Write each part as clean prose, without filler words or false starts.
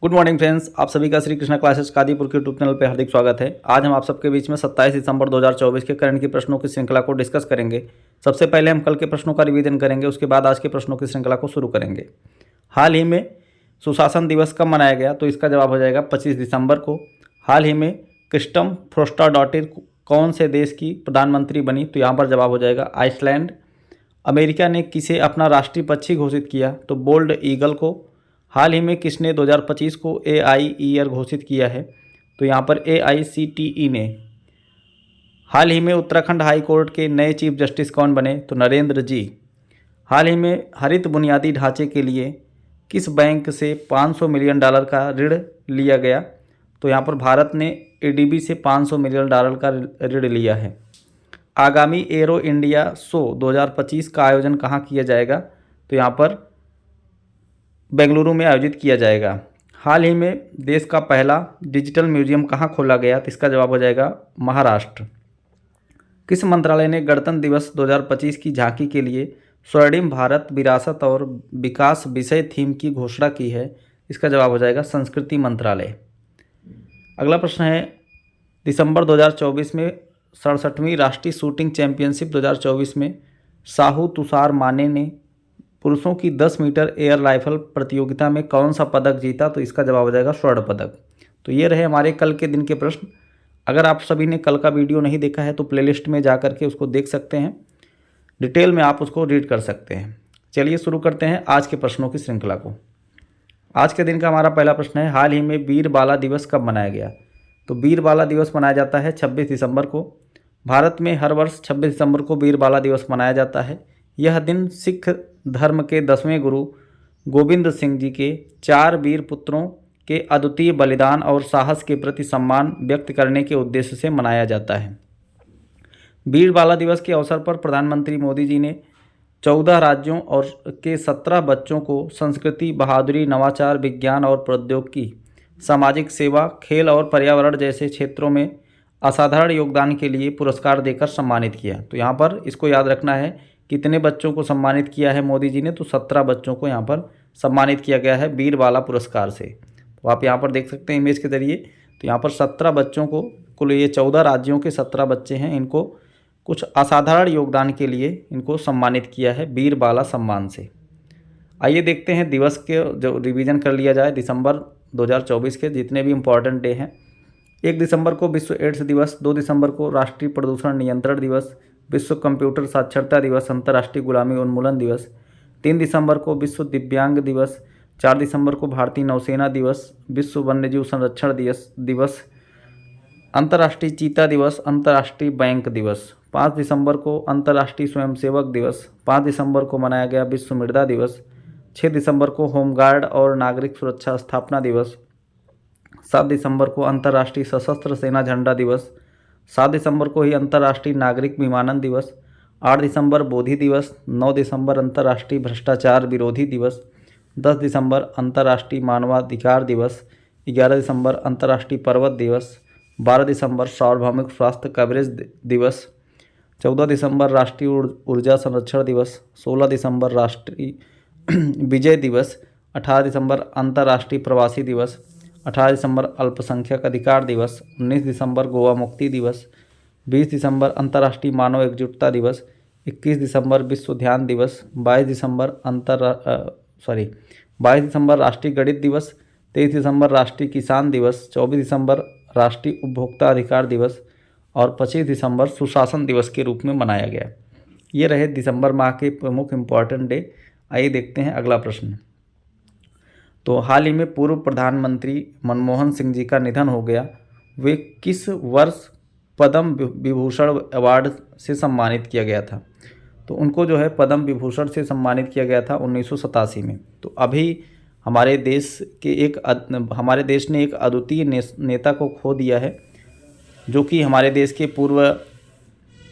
Good morning friends, आप सभी का श्री कृष्णा क्लासेस कादीपुर के यूट्यूब चैनल पर हार्दिक स्वागत है। आज हम आप सबके बीच में 27 दिसंबर 2024 के करंट की प्रश्नों की श्रृंखला को डिस्कस करेंगे। सबसे पहले हम कल के प्रश्नों का रिवीजन करेंगे, उसके बाद आज के प्रश्नों की श्रृंखला को शुरू करेंगे। हाल ही में सुशासन दिवस कब मनाया गया? तो इसका जवाब हो जाएगा 25 दिसंबर को। हाल ही में क्रिस्टम फ्रोस्टाडोटिर कौन से देश की प्रधानमंत्री बनी? तो यहाँ पर जवाब हो जाएगा आइसलैंड। अमेरिका ने किसे अपना राष्ट्रीय पक्षी घोषित किया? तो बोल्ड ईगल को। हाल ही में किसने 2025 को एआई ईयर घोषित किया है? तो यहाँ पर AICTE ने। हाल ही में उत्तराखंड हाई कोर्ट के नए चीफ जस्टिस कौन बने? तो नरेंद्र जी। हाल ही में हरित बुनियादी ढांचे के लिए किस बैंक से $500 मिलियन का ऋण लिया गया? तो यहाँ पर भारत ने ADB से $500 मिलियन का ऋण लिया है। आगामी एरो इंडिया शो 2025 का आयोजन कहाँ किया जाएगा? तो यहाँ पर बेंगलुरु में आयोजित किया जाएगा। हाल ही में देश का पहला डिजिटल म्यूजियम कहाँ खोला गया? तो इसका जवाब हो जाएगा महाराष्ट्र। किस मंत्रालय ने गणतंत्र दिवस 2025 की झांकी के लिए स्वर्णिम भारत विरासत और विकास विषय थीम की घोषणा की है? इसका जवाब हो जाएगा संस्कृति मंत्रालय। अगला प्रश्न है, दिसंबर 2024 में 67वीं राष्ट्रीय शूटिंग चैंपियनशिप 2024 में साहू तुषार माने ने पुरुषों की 10 मीटर एयर राइफल प्रतियोगिता में कौन सा पदक जीता? तो इसका जवाब हो जाएगा स्वर्ण पदक। तो ये रहे हमारे कल के दिन के प्रश्न। अगर आप सभी ने कल का वीडियो नहीं देखा है तो प्लेलिस्ट में जा करके उसको देख सकते हैं, डिटेल में आप उसको रीड कर सकते हैं। चलिए शुरू करते हैं आज के प्रश्नों की श्रृंखला को। आज के दिन का हमारा पहला प्रश्न है, हाल ही में वीर बाला दिवस कब मनाया गया? तो वीर बाला दिवस मनाया जाता है 26 दिसंबर को। भारत में हर वर्ष 26 दिसंबर को वीर बाला दिवस मनाया जाता है। यह दिन सिख धर्म के 10वें गुरु गोविंद सिंह जी के 4 वीर पुत्रों के अद्वितीय बलिदान और साहस के प्रति सम्मान व्यक्त करने के उद्देश्य से मनाया जाता है। वीर बाला दिवस के अवसर पर प्रधानमंत्री मोदी जी ने 14 राज्यों और के 17 बच्चों को संस्कृति, बहादुरी, नवाचार, विज्ञान और प्रौद्योगिकी, सामाजिक सेवा, खेल और पर्यावरण जैसे क्षेत्रों में असाधारण योगदान के लिए पुरस्कार देकर सम्मानित किया। तो यहाँ पर इसको याद रखना है, कितने बच्चों को सम्मानित किया है मोदी जी ने? तो 17 बच्चों को यहाँ पर सम्मानित किया गया है वीर बाला पुरस्कार से। तो आप यहाँ पर देख सकते हैं इमेज के जरिए। तो यहाँ पर 17 बच्चों को, कुल ये 14 राज्यों के 17 बच्चे हैं, इनको कुछ असाधारण योगदान के लिए इनको सम्मानित किया है वीर बाला सम्मान से। आइए देखते हैं दिवस के जो रिवीजन कर लिया जाए दिसंबर 2024 के जितने भी इम्पोर्टेंट डे हैं। 1 दिसंबर को विश्व एड्स दिवस, 2 दिसंबर को राष्ट्रीय प्रदूषण नियंत्रण दिवस, विश्व कंप्यूटर साक्षरता दिवस, अंतर्राष्ट्रीय गुलामी उन्मूलन दिवस। 3 दिसंबर को विश्व दिव्यांग दिवस, 4 दिसंबर को भारतीय नौसेना दिवस, विश्व वन्यजीव संरक्षण दिवस, अंतर्राष्ट्रीय चीता दिवस, अंतर्राष्ट्रीय बैंक दिवस। 5 दिसंबर को अंतर्राष्ट्रीय स्वयंसेवक दिवस, 5 दिसंबर को मनाया गया विश्व मृदा दिवस। 6 दिसंबर को होमगार्ड और नागरिक सुरक्षा स्थापना दिवस। 7 दिसंबर को अंतर्राष्ट्रीय सशस्त्र सेना झंडा दिवस। 7 दिसंबर को ही अंतर्राष्ट्रीय नागरिक विमानन दिवस। 8 दिसंबर बोधि दिवस। 9 दिसंबर अंतर्राष्ट्रीय भ्रष्टाचार विरोधी दिवस। 10 दिसंबर अंतर्राष्ट्रीय मानवाधिकार दिवस। 11 दिसंबर अंतर्राष्ट्रीय पर्वत दिवस। 12 दिसंबर सार्वभौमिक स्वास्थ्य कवरेज दिवस। 14 दिसंबर राष्ट्रीय ऊर्जा संरक्षण दिवस। 16 दिसंबर राष्ट्रीय विजय दिवस। 18 दिसंबर अंतर्राष्ट्रीय प्रवासी दिवस। 18 दिसंबर अल्पसंख्यक अधिकार दिवस। 19 दिसंबर गोवा मुक्ति दिवस। 20 दिसंबर अंतर्राष्ट्रीय मानव एकजुटता दिवस। 21 दिसंबर विश्व ध्यान दिवस। 22 दिसंबर राष्ट्रीय गणित दिवस। 23 दिसंबर राष्ट्रीय किसान दिवस। 24 दिसंबर राष्ट्रीय उपभोक्ता अधिकार दिवस और 25 दिसंबर सुशासन दिवस के रूप में मनाया गया। ये रहे दिसंबर माह के प्रमुख इम्पॉर्टेंट डे। आइए देखते हैं अगला प्रश्न। तो हाल ही में पूर्व प्रधानमंत्री मनमोहन सिंह जी का निधन हो गया। वे किस वर्ष पद्म विभूषण अवार्ड से सम्मानित किया गया था? तो उनको जो है पद्म विभूषण से सम्मानित किया गया था 1987 में। तो अभी हमारे देश ने एक अद्वितीय नेता को खो दिया है, जो कि हमारे देश के पूर्व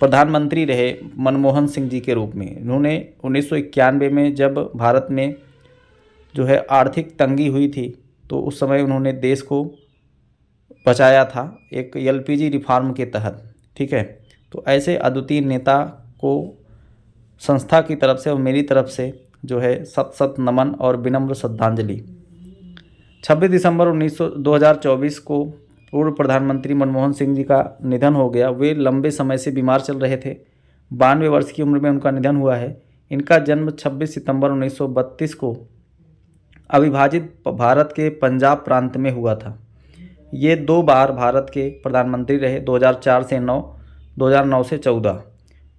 प्रधानमंत्री रहे मनमोहन सिंह जी के रूप में। इन्होंने 1991 में जब भारत में जो है आर्थिक तंगी हुई थी, तो उस समय उन्होंने देश को बचाया था एक LPG रिफॉर्म के तहत। ठीक है, तो ऐसे अद्वितीय नेता को संस्था की तरफ से और मेरी तरफ से जो है सत सत नमन और विनम्र श्रद्धांजलि। 26 दिसंबर 2024 को पूर्व प्रधानमंत्री मनमोहन सिंह जी का निधन हो गया। वे लंबे समय से बीमार चल रहे थे। 92 वर्ष की उम्र में उनका निधन हुआ है। इनका जन्म 26 सितंबर 1932 को अविभाजित भारत के पंजाब प्रांत में हुआ था। ये 2 बार भारत के प्रधानमंत्री रहे, 2004 से 9, 2009 से 14।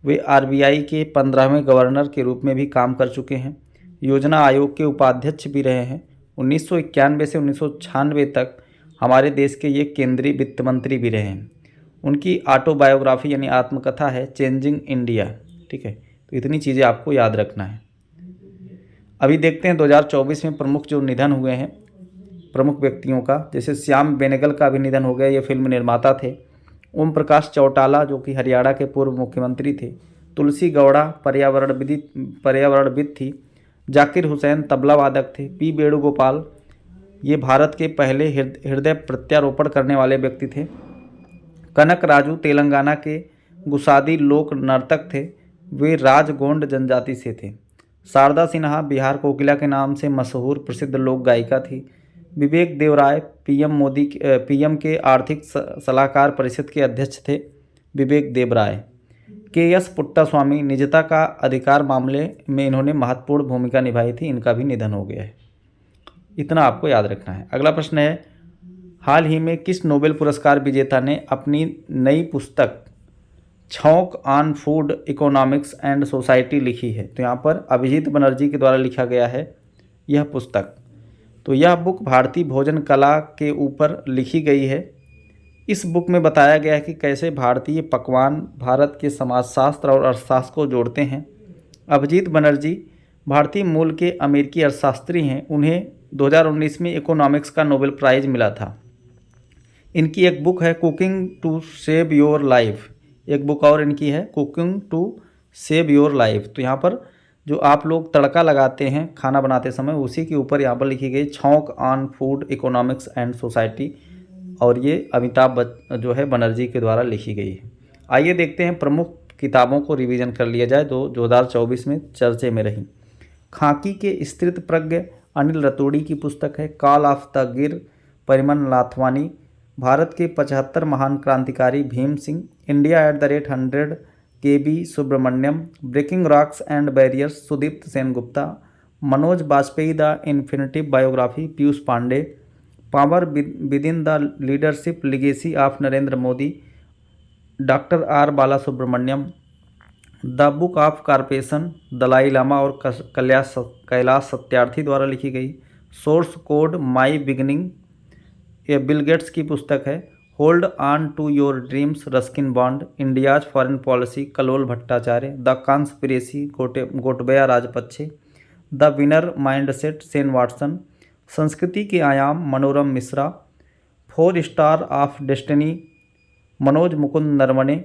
वे आरबीआई के 15वें गवर्नर के रूप में भी काम कर चुके हैं। योजना आयोग के उपाध्यक्ष भी रहे हैं। 1991 से 1996 तक हमारे देश के ये केंद्रीय वित्त मंत्री भी रहे हैं। उनकी ऑटोबायोग्राफी यानी आत्मकथा है चेंजिंग इंडिया। ठीक है, तो इतनी चीज़ें आपको याद रखना है। अभी देखते हैं 2024 में प्रमुख जो निधन हुए हैं प्रमुख व्यक्तियों का, जैसे श्याम बेनेगल का भी निधन हो गया। ये फिल्म निर्माता थे। ओम प्रकाश चौटाला जो कि हरियाणा के पूर्व मुख्यमंत्री थे। तुलसी गौड़ा पर्यावरणविद थी। जाकिर हुसैन तबला वादक थे। पी वेणुगोपाल ये भारत के पहले हृदय प्रत्यारोपण करने वाले व्यक्ति थे। कनक राजू तेलंगाना के गुसादी लोक नर्तक थे। वे राजगोंड जनजाति से थे। शारदा सिन्हा बिहार कोकिला के नाम से मशहूर प्रसिद्ध लोक गायिका थी। विवेक देवराय पीएम के आर्थिक सलाहकार परिषद के अध्यक्ष थे। विवेक देवराय के.एस. पुट्टास्वामी निजता का अधिकार मामले में इन्होंने महत्वपूर्ण भूमिका निभाई थी। इनका भी निधन हो गया है। इतना आपको याद रखना है। अगला प्रश्न है, हाल ही में किस नोबेल पुरस्कार विजेता ने अपनी नई पुस्तक छौंक on food economics and society लिखी है? तो यहाँ पर अभिजीत बनर्जी के द्वारा लिखा गया है यह पुस्तक। तो यह बुक भारतीय भोजन कला के ऊपर लिखी गई है। इस बुक में बताया गया है कि कैसे भारतीय पकवान भारत के समाजशास्त्र और अर्थशास्त्र को जोड़ते हैं। अभिजीत बनर्जी भारतीय मूल के अमेरिकी अर्थशास्त्री हैं। उन्हें 2019 में इकोनॉमिक्स का नोबेल प्राइज़ मिला था। इनकी एक बुक है cooking to save your life. एक बुक और इनकी है cooking to save your life. तो यहाँ पर जो आप लोग तड़का लगाते हैं खाना बनाते समय, उसी के ऊपर यहाँ पर लिखी गई छौंक on food economics and society, और ये अमिताभ जो है बनर्जी के द्वारा लिखी गई है। आइए देखते हैं प्रमुख किताबों को रिवीजन कर लिया जाए जो 2024 में चर्चे में रही। खाकी के स्थितप्रज्ञ अनिल रतूड़ी की पुस्तक है कॉल ऑफ द गिर। परिमल नाथवानी भारत के 75 महान क्रांतिकारी Bhim Singh. India at the rate 100 K B. Subramaniam. Breaking rocks and barriers Sudipta Sengupta. Manoj Bajpayee the infinitive biography Piyush Pandey. Power within the leadership legacy of Narendra Modi doctor R Bala Subramaniam. The book of compassion Dalai Lama और कैलाश सत्यार्थी द्वारा लिखी गई। सोर्स कोड माई बिगनिंग ये बिल गेट्स की पुस्तक है। Hold on to your dreams Ruskin Bond. India's foreign policy Kalol Bhattacharya. The conspiracy Gotabaya Rajapaksa. The winner mindset Shane Watson. संस्कृति के आयाम Manoram Mishra. 4 star of destiny Manoj Mukund Naravane.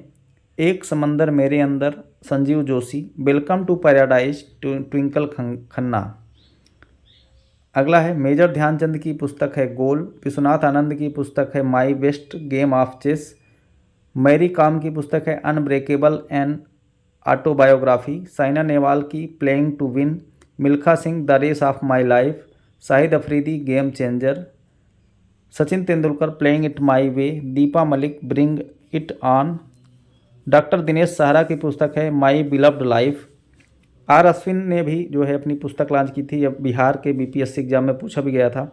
एक समंदर मेरे अंदर Sanjeev Joshi. Welcome to paradise Twinkle Khanna. अगला है मेजर ध्यानचंद की पुस्तक है गोल। विश्वनाथ आनंद की पुस्तक है my best game of chess. Mary Kom की पुस्तक है unbreakable an autobiography. Saina Nehwal की playing to win. Milkha Singh the race of my life. Shahid Afridi game changer. Sachin Tendulkar playing it my way. Deepa Malik bring it on. Doctor Dinesh Sahara की पुस्तक है my beloved life. R Ashwin ने भी जो है अपनी पुस्तक लॉन्च की थी। अब बिहार के बीपीएससी एग्जाम में पूछा भी गया था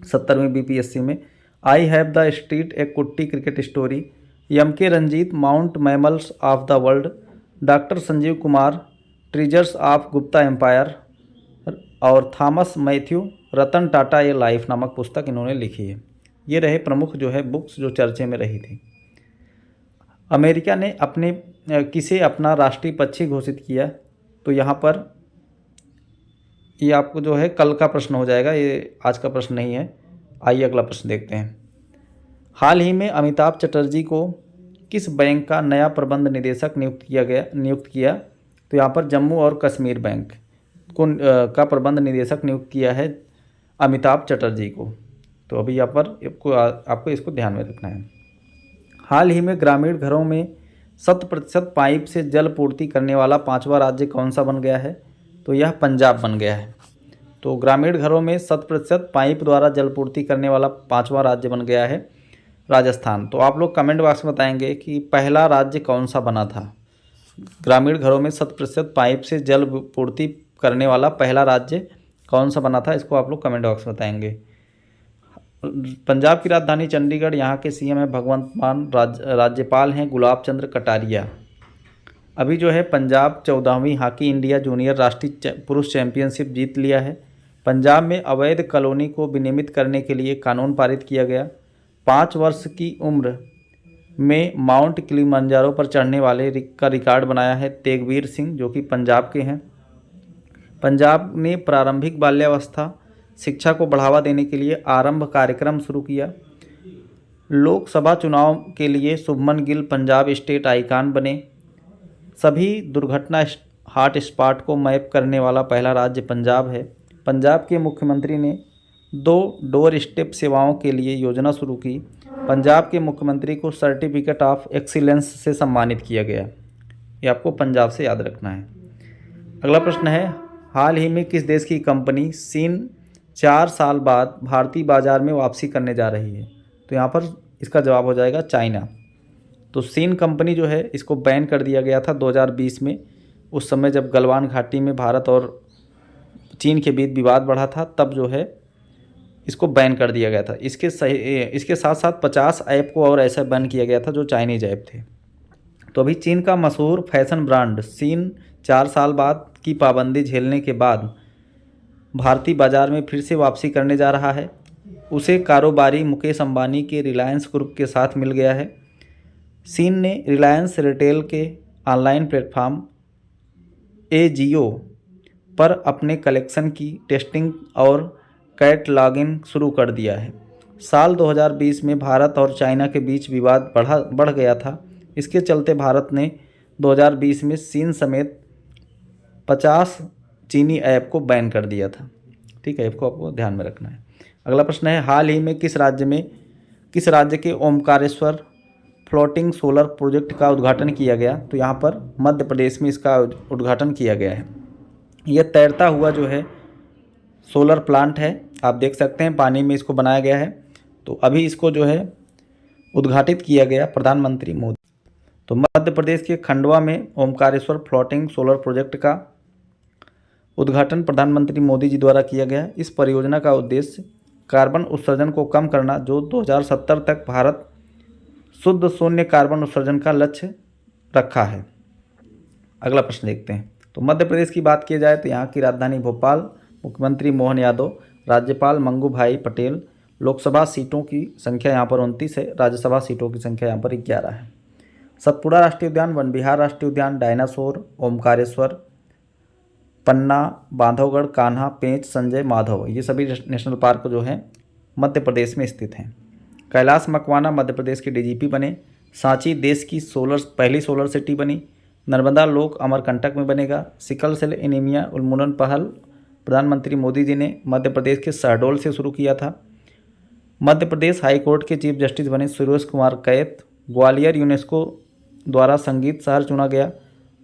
70वीं बीपीएससी में। I have the street a Kutti cricket story. M K Ranjit mount mammals of the world. Doctor Sanjeev Kumar treasures of Gupta empire. और थॉमस मैथ्यू रतन टाटा ए लाइफ नामक पुस्तक इन्होंने लिखी है। ये रहे प्रमुख जो है बुक्स जो चर्चे में रही थी। अमेरिका ने किसे अपना राष्ट्रीय पक्षी घोषित किया? तो यहाँ पर ये आपको जो है कल का प्रश्न हो जाएगा, ये आज का प्रश्न नहीं है। आइए अगला प्रश्न देखते हैं। हाल ही में अमिताभ चटर्जी को किस बैंक का नया प्रबंध निदेशक नियुक्त किया? तो यहाँ पर जम्मू और कश्मीर बैंक का प्रबंध निदेशक नियुक्त किया है अमिताभ चटर्जी को। तो अभी यहाँ पर आपको इसको ध्यान में रखना है। हाल ही में ग्रामीण घरों में 100% पाइप से जल पूर्ति करने वाला 5वां राज्य कौन सा बन गया है? तो यह पंजाब बन गया है। तो ग्रामीण घरों में 100% पाइप द्वारा जलपूर्ति करने वाला 5वां राज्य बन गया है राजस्थान। तो आप लोग कमेंट बॉक्स में बताएंगे कि पहला राज्य कौन सा बना था। ग्रामीण घरों में 100% पाइप से जल पूर्ति करने वाला पहला राज्य कौन सा बना था, इसको आप लोग कमेंट बॉक्स में बताएंगे। पंजाब की राजधानी चंडीगढ़, यहाँ के सीएम है भगवंत मान, राज्यपाल हैं गुलाब चंद्र कटारिया। अभी जो है पंजाब 14वीं हॉकी इंडिया जूनियर राष्ट्रीय पुरुष चैंपियनशिप जीत लिया है। पंजाब में अवैध कॉलोनी को विनियमित करने के लिए कानून पारित किया गया। 5 वर्ष की उम्र में माउंट किलिमंजारो पर चढ़ने वाले का रिकॉर्ड बनाया है तेगवीर सिंह, जो कि पंजाब के हैं। पंजाब ने प्रारंभिक बाल्यावस्था शिक्षा को बढ़ावा देने के लिए आरंभ कार्यक्रम शुरू किया। लोकसभा चुनाव के लिए शुभमन गिल पंजाब स्टेट आइकॉन बने। सभी दुर्घटना हॉट स्पॉट को मैप करने वाला पहला राज्य पंजाब है। पंजाब के मुख्यमंत्री ने 2 डोर स्टेप सेवाओं के लिए योजना शुरू की। पंजाब के मुख्यमंत्री को सर्टिफिकेट ऑफ एक्सीलेंस से सम्मानित किया गया। ये आपको पंजाब से याद रखना है। अगला प्रश्न है, हाल ही में किस देश की कंपनी सीन 4 साल बाद भारतीय बाजार में वापसी करने जा रही है? तो यहाँ पर इसका जवाब हो जाएगा चाइना। तो सीन कंपनी जो है इसको बैन कर दिया गया था 2020 में। उस समय जब गलवान घाटी में भारत और चीन के बीच विवाद बढ़ा था, तब जो है इसको बैन कर दिया गया था। इसके साथ साथ 50 ऐप को और ऐसा बैन किया गया था जो चाइनीज ऐप थे। तो अभी चीन का मशहूर फैशन ब्रांड सीन 4 साल बाद की पाबंदी झेलने के बाद भारतीय बाजार में फिर से वापसी करने जा रहा है। उसे कारोबारी मुकेश अंबानी के रिलायंस ग्रुप के साथ मिल गया है। सीन ने रिलायंस रिटेल के ऑनलाइन प्लेटफॉर्म एजियो पर अपने कलेक्शन की टेस्टिंग और कैटलॉगिंग शुरू कर दिया है। साल 2020 में भारत और चाइना के बीच विवाद बढ़ गया था। इसके चलते भारत ने 2020 में सीन समेत 50 चीनी ऐप को बैन कर दिया था। ठीक है, ऐप को आपको ध्यान में रखना है। अगला प्रश्न है, हाल ही में किस राज्य के ओमकारेश्वर फ्लोटिंग सोलर प्रोजेक्ट का उद्घाटन किया गया? तो यहाँ पर मध्य प्रदेश में इसका उद्घाटन किया गया है। यह तैरता हुआ जो है सोलर प्लांट है, आप देख सकते हैं पानी में इसको बनाया गया है। तो अभी इसको जो है उद्घाटित किया गया प्रधानमंत्री मोदी। तो मध्य प्रदेश के खंडवा में ओमकारेश्वर फ्लोटिंग सोलर प्रोजेक्ट का उद्घाटन प्रधानमंत्री मोदी जी द्वारा किया गया। इस परियोजना का उद्देश्य कार्बन उत्सर्जन को कम करना, जो 2070 तक भारत शुद्ध शून्य कार्बन उत्सर्जन का लक्ष्य रखा है। अगला प्रश्न देखते हैं। तो मध्य प्रदेश की बात की जाए तो यहाँ की राजधानी भोपाल, मुख्यमंत्री मोहन यादव, राज्यपाल मंगू भाई पटेल। लोकसभा सीटों की संख्या यहाँ पर 29 है, राज्यसभा सीटों की संख्या यहाँ पर 11 है। सतपुड़ा राष्ट्रीय उद्यान, वन विहार राष्ट्रीय उद्यान, डायनासोर, ओमकारेश्वर, पन्ना, बांधवगढ़, कान्हा, पेंच, संजय माधव, ये सभी नेशनल पार्क जो हैं मध्य प्रदेश में स्थित हैं। कैलाश मकवाना मध्य प्रदेश के डीजीपी बने। सांची देश की पहली सोलर सिटी बनी। नर्मदा लोक अमरकंटक में बनेगा। सिकल सेल एनीमिया उन्मूलन पहल प्रधानमंत्री मोदी जी ने मध्य प्रदेश के शहडोल से शुरू किया था। मध्य प्रदेश हाई कोर्ट के चीफ जस्टिस बने सुरेश कुमार कैत। ग्वालियर यूनेस्को द्वारा संगीत शहर चुना गया।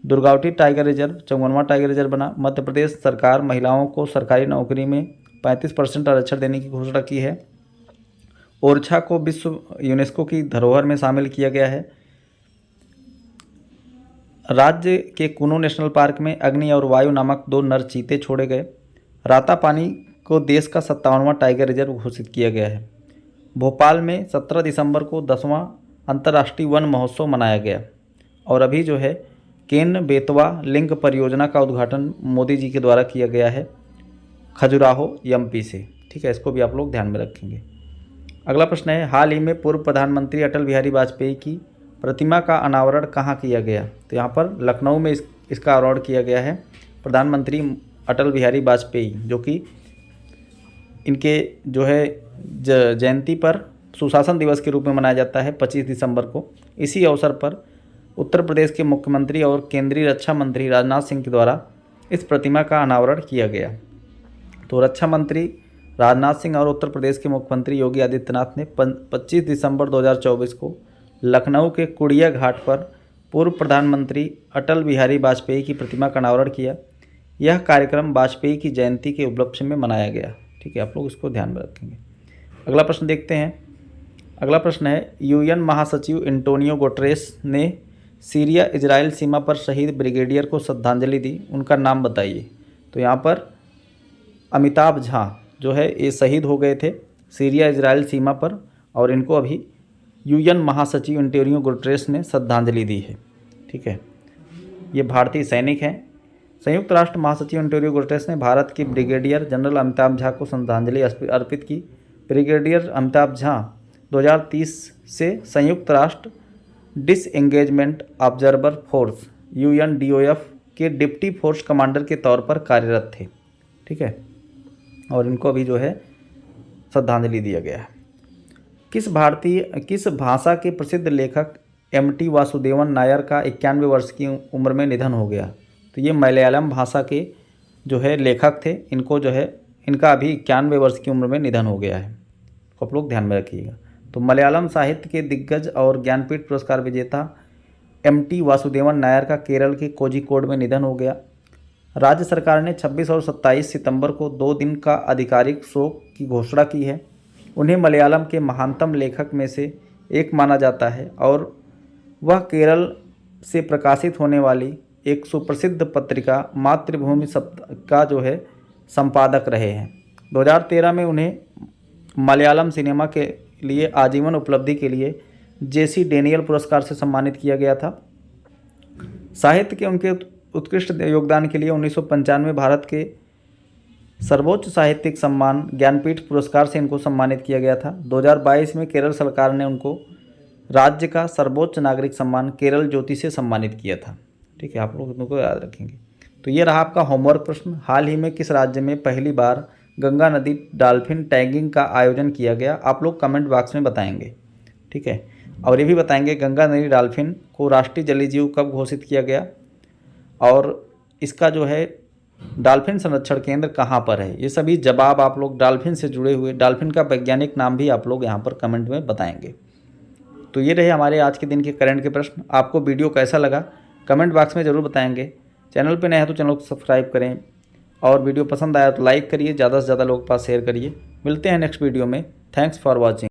दुर्गावती टाइगर रिजर्व 54वां टाइगर रिजर्व बना। मध्य प्रदेश सरकार महिलाओं को सरकारी नौकरी में 35% आरक्षण देने की घोषणा की है। ओरछा को विश्व यूनेस्को की धरोहर में शामिल किया गया है। राज्य के कुनो नेशनल पार्क में अग्नि और वायु नामक 2 नर चीते छोड़े गए। रातापानी को देश का 57वां टाइगर रिजर्व घोषित किया गया है। भोपाल में 17 दिसंबर को 10वां अंतर्राष्ट्रीय वन महोत्सव मनाया गया। और अभी जो है केन बेतवा लिंक परियोजना का उद्घाटन मोदी जी के द्वारा किया गया है खजुराहो एमपी से। ठीक है, इसको भी आप लोग ध्यान में रखेंगे। अगला प्रश्न है, हाल ही में पूर्व प्रधानमंत्री अटल बिहारी वाजपेयी की प्रतिमा का अनावरण कहाँ किया गया? तो यहाँ पर लखनऊ में इसका अनावरण किया गया है। प्रधानमंत्री अटल बिहारी वाजपेयी जो कि इनके जो है जयंती पर सुशासन दिवस के रूप में मनाया जाता है 25 दिसंबर को। इसी अवसर पर उत्तर प्रदेश के मुख्यमंत्री और केंद्रीय रक्षा मंत्री राजनाथ सिंह के द्वारा इस प्रतिमा का अनावरण किया गया। तो रक्षा मंत्री राजनाथ सिंह और उत्तर प्रदेश के मुख्यमंत्री योगी आदित्यनाथ ने 25 दिसंबर 2024 को लखनऊ के कुड़िया घाट पर पूर्व प्रधानमंत्री अटल बिहारी वाजपेयी की प्रतिमा का अनावरण किया। यह कार्यक्रम वाजपेयी की जयंती के उपलक्ष्य में मनाया गया। ठीक है, आप लोग इसको ध्यान में रखेंगे। अगला प्रश्न देखते हैं। अगला प्रश्न है, यूएन महासचिव एंटोनियो गुटेरेस ने सीरिया इजराइल सीमा पर शहीद ब्रिगेडियर को श्रद्धांजलि दी, उनका नाम बताइए। तो यहाँ पर अमिताभ झा जो है ये शहीद हो गए थे सीरिया इजराइल सीमा पर, और इनको अभी यूएन महासचिव एंटोनियो गुटेरेस ने श्रद्धांजलि दी है। ठीक है, ये भारतीय सैनिक हैं। संयुक्त राष्ट्र महासचिव एंटोनियो गुटेरेस ने भारत के ब्रिगेडियर जनरल अमिताभ झा को श्रद्धांजलि अर्पित की। ब्रिगेडियर अमिताभ झा 2030 से संयुक्त राष्ट्र डिसएंगेजमेंट ऑब्जर्वर फोर्स UNDOF के डिप्टी फोर्स कमांडर के तौर पर कार्यरत थे। ठीक है, और इनको अभी जो है श्रद्धांजलि दिया गया है। किस भाषा के प्रसिद्ध लेखक MT वासुदेवन नायर का 91 वर्ष की उम्र में निधन हो गया। तो ये मलयालम भाषा के जो है लेखक थे, इनको जो है इनका अभी 91 वर्ष की उम्र में निधन हो गया है, तो आप लोग ध्यान में रखिएगा। तो मलयालम साहित्य के दिग्गज और ज्ञानपीठ पुरस्कार विजेता MT वासुदेवन नायर का केरल के कोझिकोड में निधन हो गया। राज्य सरकार ने 26 और 27 सितंबर को 2 दिन का आधिकारिक शोक की घोषणा की है। उन्हें मलयालम के महानतम लेखक में से एक माना जाता है और वह केरल से प्रकाशित होने वाली एक सुप्रसिद्ध पत्रिका मातृभूमि सप्ताह का जो है संपादक रहे हैं। 2013 में उन्हें मलयालम सिनेमा के लिए आजीवन उपलब्धि के लिए JC डेनियल पुरस्कार से सम्मानित किया गया था। साहित्य के उनके उत्कृष्ट योगदान के लिए 1995 में भारत के सर्वोच्च साहित्यिक सम्मान ज्ञानपीठ पुरस्कार से इनको सम्मानित किया गया था। 2022 में केरल सरकार ने उनको राज्य का सर्वोच्च नागरिक सम्मान केरल ज्योति से सम्मानित किया था। ठीक है, आप लोग इनको याद रखेंगे। तो ये रहा आपका होमवर्क प्रश्न। हाल ही में किस राज्य में पहली बार गंगा नदी डॉल्फिन टैगिंग का आयोजन किया गया? आप लोग कमेंट बॉक्स में बताएंगे। ठीक है, और ये भी बताएंगे गंगा नदी डॉल्फिन को राष्ट्रीय जलीय जीव कब घोषित किया गया, और इसका जो है डॉल्फिन संरक्षण केंद्र कहाँ पर है। ये सभी जवाब आप लोग डॉल्फिन से जुड़े हुए, डॉल्फिन का वैज्ञानिक नाम भी आप लोग यहाँ पर कमेंट में बताएंगे। तो ये रहे हमारे आज के दिन के करंट के प्रश्न। आपको वीडियो कैसा लगा कमेंट बॉक्स में ज़रूर बताएंगे। चैनल पर नए हैं तो चैनल को सब्सक्राइब करें, और वीडियो पसंद आया तो लाइक करिए, ज़्यादा से ज़्यादा लोगों के पास शेयर करिए। मिलते हैं नेक्स्ट वीडियो में। Thanks for watching.